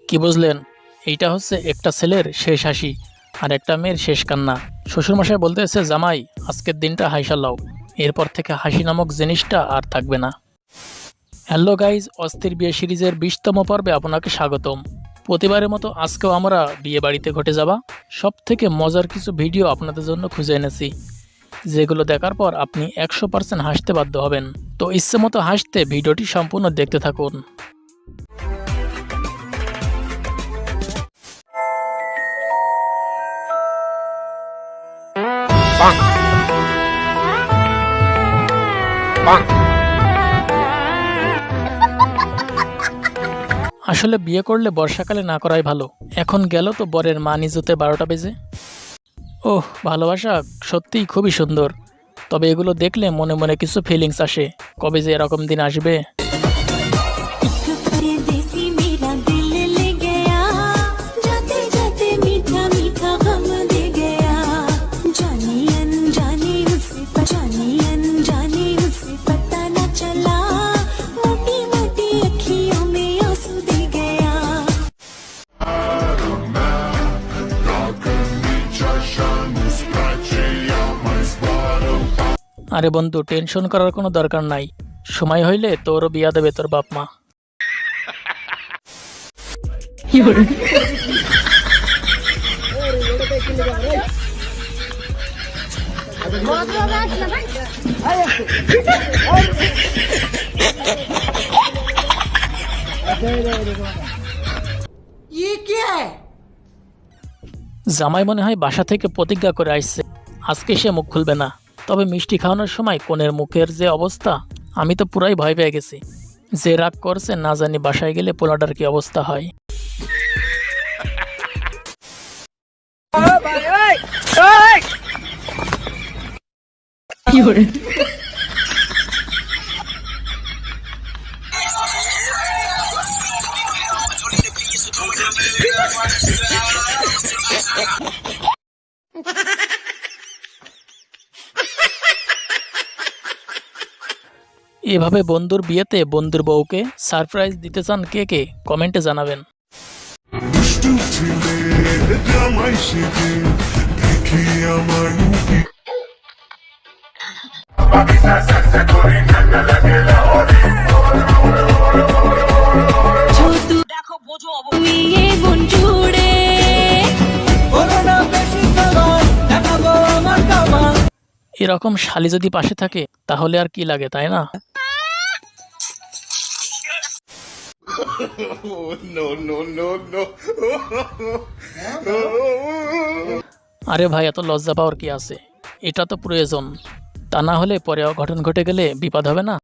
কি বুঝলেন? এইটা হচ্ছে একটা ছেলের শেষ হাসি আর একটা মেয়ের শেষ কান্না। শ্বশুরমশাই বলতেছে, জামাই আজকের দিনটা হাইসা লও, এরপর থেকে হাসি নামক জিনিসটা আর থাকবে না। হ্যালো গাইজ, অস্থির বিয়ে সিরিজের 20তম পর্বে আপনাকে স্বাগতম। প্রতিবারের মতো আজকেও আমরা বিয়ে বাড়িতে ঘটে যাওয়া সব থেকে মজার কিছু ভিডিও আপনাদের জন্য খুঁজে এনেছি, যেগুলো দেখার পর আপনি 100% হাসতে বাধ্য হবেন। তো ইচ্ছে মতো হাসতে ভিডিওটি সম্পূর্ণ দেখতে থাকুন। আসলে বিয়ে করলে বর্ষাকালে না করাই ভালো। এখন গেল তো বরের মা নিজতে 12টা বেজে। ওহ, ভালোবাসা সত্যিই খুবই সুন্দর, তবে এগুলো দেখলে মনে মনে কিছু ফিলিংস আসে। কবে যে এরকম দিন আসবে। আরে বন্ধু, টেনশন করার কোনো দরকার নাই, সময় হইলে তোরও বিয়া দেবে তোর বাপ মা। জামাই মনে হয় বাসা থেকে প্রতিজ্ঞা করে আসছে আজকে সে মুখ খুলবে না। তবে মিষ্টি খাওয়ানোর সময় কনের মুখের যে অবস্থা, আমি তো পুরাই ভয় পেয়ে গেছি। যে রাগ করছে না জানি বাসায় গেলে পোলাটার কি অবস্থা হয়। এভাবে বন্ধুর বিয়েতে বন্ধুর বউকে সারপ্রাইজ দিতে চান কে কে, কমেন্টে জানাবেন। এরকম শালি যদি পাশে থাকে তাহলে আর কি লাগে, তাই না? আরে ভাই, এত লজ্জা পাওয়ার কি আছে? এটা তো প্রয়োজন, তা না হলে পরে অঘটন ঘটে গেলে বিপদ হবে না?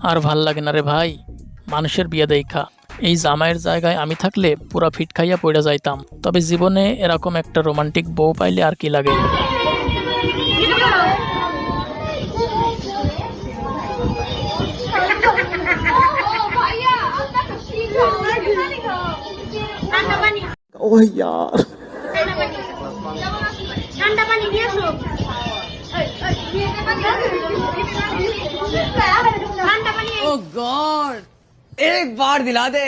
আর ভাল লাগে না রে ভাই মানুষের বিয়ে দেখা। এই জামাইয়ের জায়গায় আমি থাকলে পুরা ফিট খাইয়া পড়ে যাইতাম। তবে জীবনে এরকম একটা রোমান্টিক বউ পাইলে আর কি লাগে। ও यार ओ गॉड, एक बार दिला दे।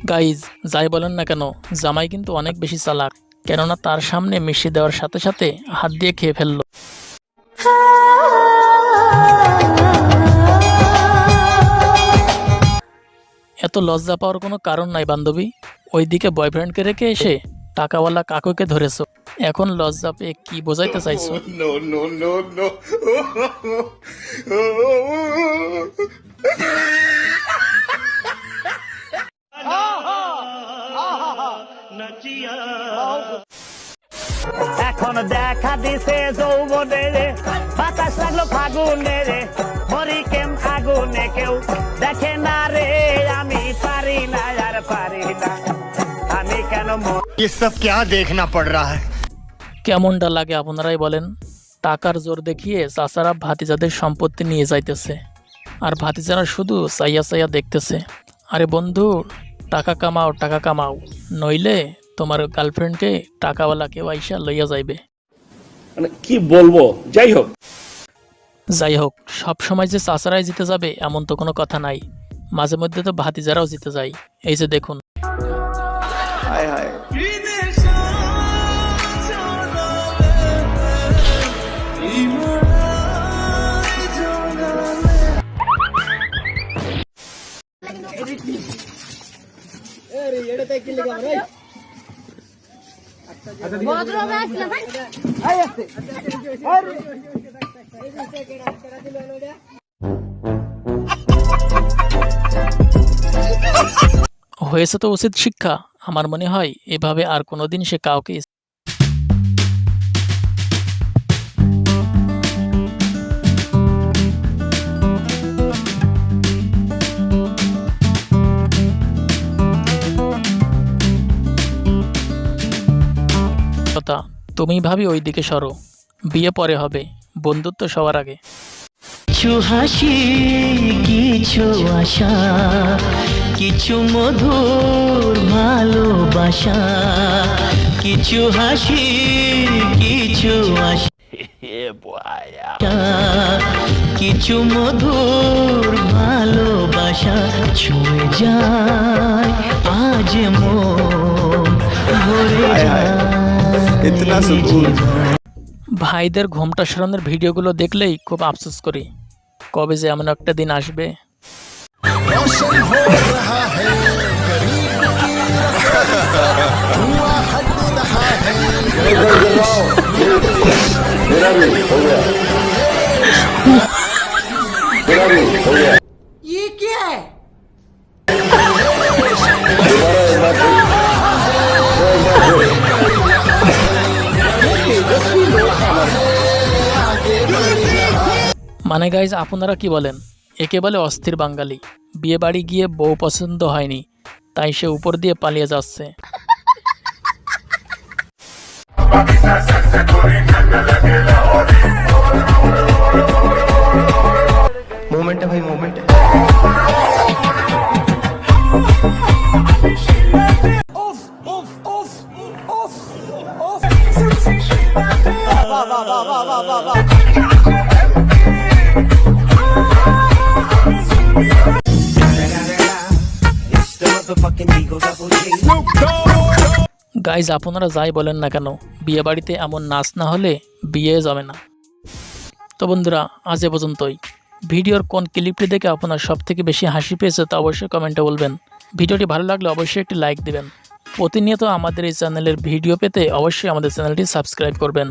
গাইজ, যাই বলেন না কেন, জামাই কিন্তু অনেক বেশি চালাক। কেননা তার সামনে মিশিয়ে দেওয়ার সাথে সাথে হাত দিয়ে খেয়ে ফেললো। এত লজ্জা পাওয়ার কোনো কারণ নাই বান্ধবী। ওইদিকে বয়ফ্রেন্ডকে রেখে এসে টাকাওয়ালা কাকুকে ধরেছো, এখন লজ্জা পেয়ে কি বোঝাইতে চাইছো? এখন দেখা দিছে যৌবনের বাতাস লাগলো ফাগুনের মরি কেম আগুনে কেউ দেখে না রে আমি পারি না আর পারি না যেন মন ये सब क्या देखना पड़ रहा है। কেমনটা লাগে আপনারাই বলেন। টাকার জোর দেখিয়ে চাচারা ভাতিজাদের সম্পত্তি নিয়ে যাইতেছে, আর ভাতিজারা শুধু চাইয়া চাইয়া দেখতেছে। আরে বন্ধু, টাকা কামাও, নইলে তোমার গার্লফ্রেন্ডকে টাকাওয়ালা কেউ আইসা লইয়া যাইবে। মানে কি বলবো, যাই হোক। যাই হোক, সব সময় যে চাচারাই জিতে যাবে এমন তো কোনো কথা নাই, মাঝে মধ্যে তো ভাতিজারাও জিতে যায়। এই যে দেখুন, हाय हाय হয়েছে তো উচিত শিক্ষা। আমার মনে হয় এভাবে আর কোনোদিন সে কাউকে কথা, তুমি ভাবি ওই দিকে সরো, বিয়ে পরে হবে, বন্ধুত্ব সবার আগে। কিছু হাসি, কিছু আশা, কিছু মধুর ভালোবাসা, কিছু হাসি, কিছু আশা, কিছু মধুর ভালোবাসা ছুঁয়ে যায় আজ মন ভরে যায়। इतना सुकून। ভাইদের ঘোমটা সরানোর ভিডিওগুলো দেখলেই খুব আফসোস করি, কবে যে এমন একটা দিন আসবে। ये क्या है? মানে গাইজ, আপনারা কি বলেন? একে বলে অস্থির বাঙালি। বিয়ে বাড়ি গিয়ে বউ পছন্দ হয়নি, তাই সে উপর দিয়ে পালিয়ে যাচ্ছে। मोमेंट है भाई, मोमेंट है। গাইজ, আপনারা যাই বলেন না কেন, বিয়ে বাড়িতে এমন নাচ না হলে বিয়ে যাবে না। তো বন্ধুরা, আজ এ পর্যন্তই। ভিডিওর কোন ক্লিপটি দেখে আপনার সব থেকে বেশি হাসি পেয়েছে তা অবশ্যই কমেন্টে বলবেন। ভিডিওটি ভালো লাগলে অবশ্যই একটি লাইক দিবেন। প্রতিনিয়ত আমাদের এই চ্যানেলের ভিডিও পেতে অবশ্যই আমাদের চ্যানেলটি সাবস্ক্রাইব করবেন।